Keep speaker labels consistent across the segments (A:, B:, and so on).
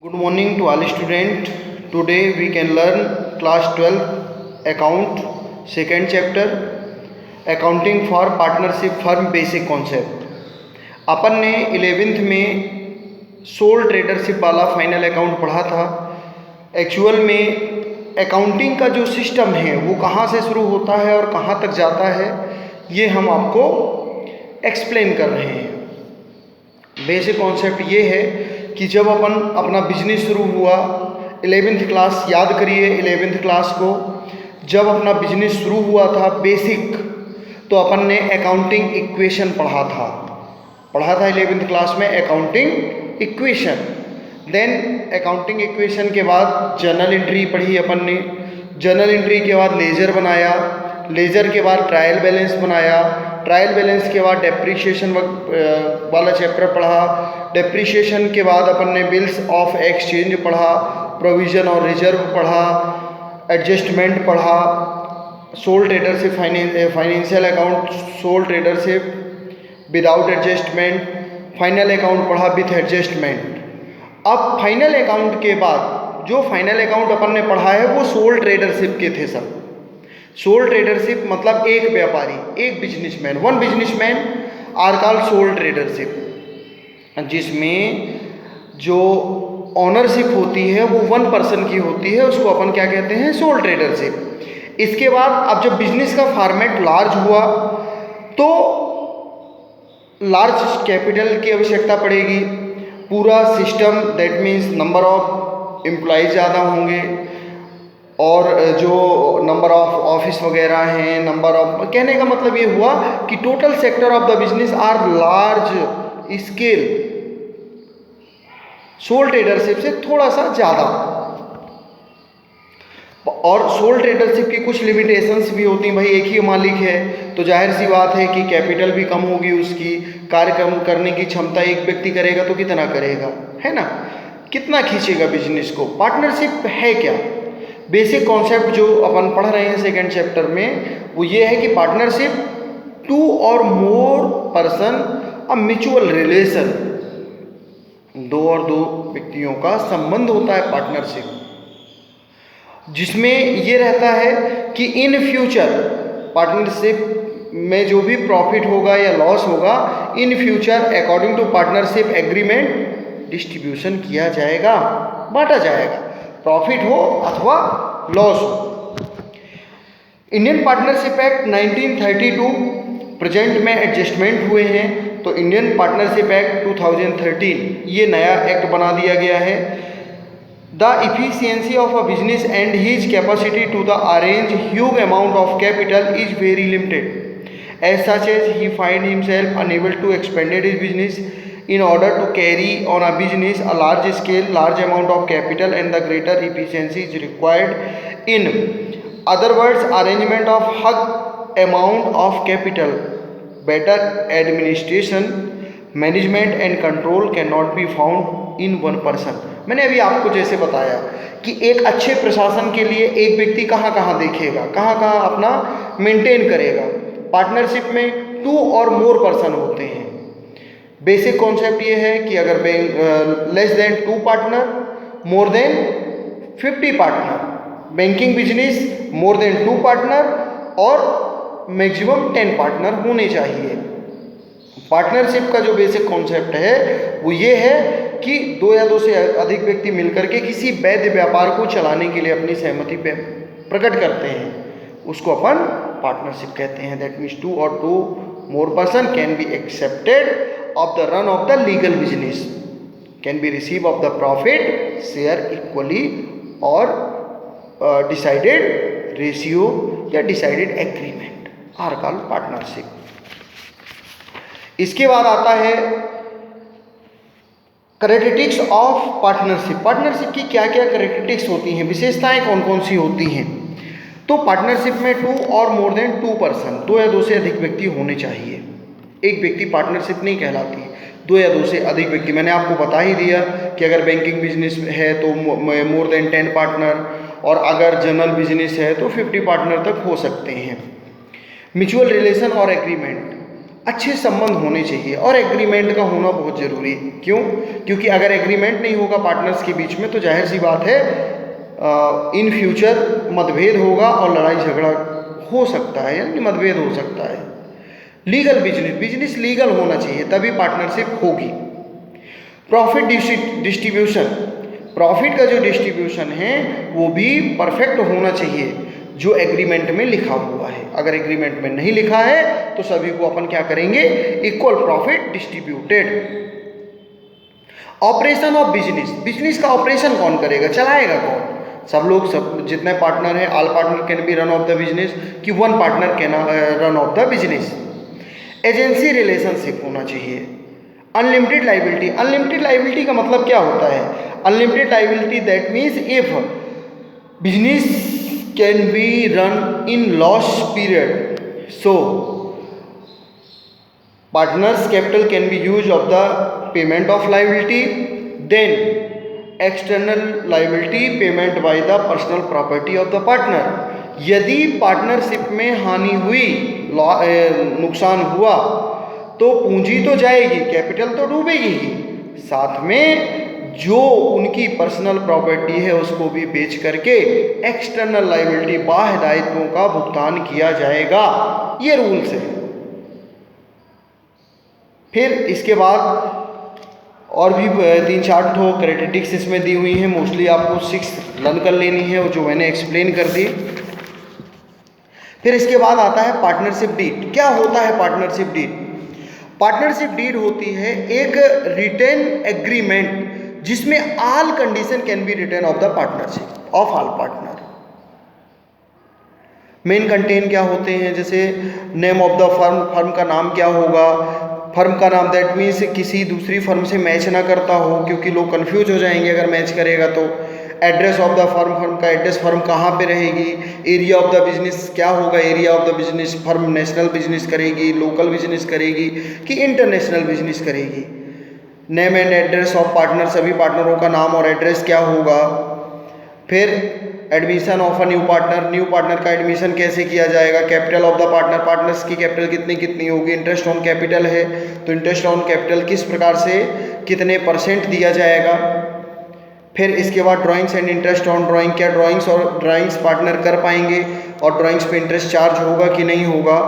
A: Good morning to all students. Today we can learn class 12 account second chapter accounting for partnership firm basic concept. अपन ने 11th में soul tradership वाला final account पढ़ा था। Actual में accounting का जो system है वो कहाँ से शुरू होता है और कहाँ तक जाता है ये हम आपको एक्सप्लेन कर रहे हैं। बेसिक कॉन्सेप्ट ये है कि जब अपन अपना बिजनेस शुरू हुआ, 11th क्लास याद करिए 11th क्लास को, जब अपना बिजनेस शुरू हुआ था बेसिक, तो अपन ने अकाउंटिंग इक्वेशन पढ़ा था 11th क्लास में accounting equation. Then accounting equation के बाद जर्नल एंट्री पढ़ी अपन ने, जर्नल एंट्री के बाद लेजर बनाया, लेजर के बाद ट्रायल बैलेंस बनाया, ट्रायल बैलेंस के बाद डेप्रीशिएशन वाला चैप्टर पढ़ा, डेप्रीशिएशन के बाद अपन ने बिल्स ऑफ एक्सचेंज पढ़ा, प्रोविज़न और रिजर्व पढ़ा, एडजस्टमेंट पढ़ा, sole tradership financial account, sole tradership without adjustment, final account पढ़ा विथ एडजस्टमेंट। अब फाइनल अकाउंट के बाद जो फाइनल अकाउंट अपन ने पढ़ा है वो सोल ट्रेडरशिप के थे सब। सोल ट्रेडरशिप मतलब एक व्यापारी, एक businessman, one businessman are called sole tradership, जिसमें जो ऑनरशिप होती है वो वन पर्सन की होती है, उसको अपन क्या कहते हैं, सोल ट्रेडरशिप। इसके बाद अब जब बिजनेस का फॉर्मेट लार्ज हुआ तो लार्ज कैपिटल की आवश्यकता पड़ेगी, पूरा system that means number of employees ज़्यादा होंगे और जो नंबर ऑफ ऑफिस वगैरह हैं, नंबर ऑफ, कहने का मतलब ये हुआ कि total sector of the business are large scale, sole tradership से थोड़ा सा ज़्यादा। और सोल ट्रेडरशिप की कुछ लिमिटेशंस भी होती हैं, भाई एक ही मालिक है तो जाहिर सी बात है कि कैपिटल भी कम होगी, उसकी कार्य करने की क्षमता एक व्यक्ति करेगा तो कितना करेगा, है ना, कितना खींचेगा बिजनेस को। पार्टनरशिप है क्या, बेसिक कॉन्सेप्ट जो अपन पढ़ रहे हैं सेकेंड चैप्टर में वो ये है कि पार्टनरशिप टू और more person a mutual relation, दो और दो व्यक्तियों का संबंध होता है पार्टनरशिप, जिसमें ये रहता है कि इन फ्यूचर पार्टनरशिप में जो भी प्रॉफिट होगा या लॉस होगा, in future according to partnership agreement distribution किया जाएगा, बांटा जाएगा, प्रॉफिट हो अथवा लॉस हो। इंडियन पार्टनरशिप एक्ट 1932 प्रेजेंट में एडजस्टमेंट हुए हैं, तो इंडियन पार्टनरशिप एक्ट 2013 ये नया एक्ट बना दिया गया है। The efficiency of a business and his capacity to the arrange huge amount of capital is very limited, as such as he find himself unable to expand his business in order to carry on a business a large scale, large amount of capital and the greater efficiency is required. In other words, arrangement of high amount of capital, better administration, management and control cannot be found in one person. मैंने अभी आपको जैसे बताया कि एक अच्छे प्रशासन के लिए एक व्यक्ति कहाँ कहाँ देखेगा, कहाँ कहाँ अपना मेंटेन करेगा। पार्टनरशिप में टू और मोर पर्सन होते हैं। बेसिक कॉन्सेप्ट ये है कि अगर less than 2 partner, more than 50 partner, banking business more than 2 partner और मैक्सिमम 10 पार्टनर होने चाहिए। पार्टनरशिप का जो बेसिक कॉन्सेप्ट है वो ये है कि 2 या 2 से अधिक व्यक्ति मिलकर के किसी वैध व्यापार को चलाने के लिए अपनी सहमति पे प्रकट करते हैं, उसको अपन पार्टनरशिप कहते हैं। दैट मीन्स 2 और 2 more person can be accepted of the run of the legal business, can be receive of the profit share equally or decided ratio या decided agreement are called partnership। इसके बाद आता है characteristics of partnership. Partnership की क्या क्या characteristics होती हैं, विशेषताएं कौन कौन सी होती हैं। तो पार्टनरशिप में 2 और मोर देन 2 पर्सन, 2 या 2 से अधिक व्यक्ति होने चाहिए। एक व्यक्ति पार्टनरशिप नहीं कहलाती, 2 या 2 से अधिक व्यक्ति। मैंने आपको बता ही दिया कि अगर बैंकिंग बिजनेस है तो मोर देन 10 पार्टनर, और अगर जनरल बिजनेस है तो 50 पार्टनर तक हो सकते हैं। म्यूचुअल रिलेशन और एग्रीमेंट, अच्छे संबंध होने चाहिए और एग्रीमेंट का होना बहुत ज़रूरी है। क्यों? क्योंकि अगर एग्रीमेंट नहीं होगा पार्टनर्स के बीच में तो जाहिर सी बात है इन फ्यूचर मतभेद होगा और लड़ाई झगड़ा हो सकता है, यानी मतभेद हो सकता है। लीगल बिजनेस लीगल होना चाहिए तभी पार्टनरशिप होगी। प्रॉफिट डिस्ट्रीब्यूशन, प्रॉफिट का जो डिस्ट्रीब्यूशन है वो भी परफेक्ट होना चाहिए जो एग्रीमेंट में लिखा हुआ है। अगर एग्रीमेंट में नहीं लिखा है तो सभी को अपन क्या करेंगे, equal profit distributed. Operation of business, business का ऑपरेशन कौन करेगा, चलाएगा कौन? सब लोग, सब जितने पार्टनर हैं, all partner can be run of the business कि one partner can run of the business. Agency relationship होना चाहिए। अनलिमिटेड लाइबिलिटी, अनलिमिटेड लाइबिलिटी का मतलब क्या होता है? Unlimited liability that means if business can be run in loss period, so partners capital can be used of the payment of liability, then external liability payment by the personal property of the partner। यदि partnership में हानि हुई, नुकसान हुआ तो पूंजी तो जाएगी, कैपिटल तो डूबेगी ही, साथ में जो उनकी पर्सनल प्रॉपर्टी है उसको भी बेच करके एक्सटर्नल लायबिलिटी, बाह्य दायित्वों का भुगतान किया जाएगा। ये रूल्स है। फिर इसके बाद और भी 3-4 ठो क्रेडिटिक्स इसमें दी हुई हैं, मोस्टली आपको 6 लर्न कर लेनी है जो मैंने एक्सप्लेन कर दी। फिर इसके बाद आता है पार्टनरशिप डीड। क्या होता है पार्टनरशिप डीड? पार्टनरशिप डीड होती है एक रिटेन एग्रीमेंट जिसमें all condition can be written of the partnership of all partner. Main content क्या होते हैं, जैसे name of the firm, firm का नाम क्या होगा, फर्म का नाम दैट मीन्स किसी दूसरी फर्म से मैच ना करता हो, क्योंकि लोग कंफ्यूज हो जाएंगे अगर मैच करेगा तो। Address of the firm, firm का एड्रेस, फर्म कहाँ पे रहेगी। एरिया ऑफ द बिजनेस क्या होगा, area of the business, firm national business करेगी, लोकल बिजनेस करेगी कि इंटरनेशनल बिजनेस करेगी। Name and address of partner, सभी पार्टनरों का नाम और एड्रेस क्या होगा। फिर admission of a new partner, new partner का एडमिशन कैसे किया जाएगा। Capital of the partner, partners की कैपिटल कितनी कितनी होगी। इंटरेस्ट ऑन कैपिटल है तो इंटरेस्ट ऑन कैपिटल किस प्रकार से कितने % दिया जाएगा। फिर इसके बाद drawings and interest on drawing, क्या ड्राइंग्स पार्टनर कर पाएंगे और ड्राइंग्स पे इंटरेस्ट चार्ज होगा कि नहीं होगा।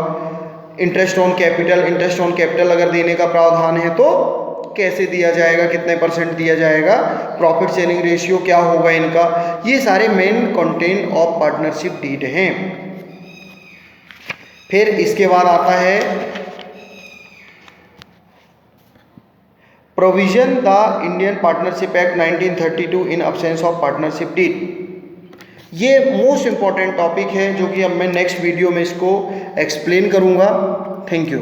A: Interest on capital, interest on capital अगर देने का प्रावधान है तो कैसे दिया जाएगा, कितने % दिया जाएगा। प्रॉफिट शेयरिंग रेशियो क्या होगा इनका। ये सारे main content of partnership deed हैं। फिर इसके बाद आता है provision the Indian Partnership Act 1932 in absence of partnership deed. ये मोस्ट इंपॉर्टेंट टॉपिक है जो कि अब मैं नेक्स्ट वीडियो में इसको एक्सप्लेन करूंगा। Thank you.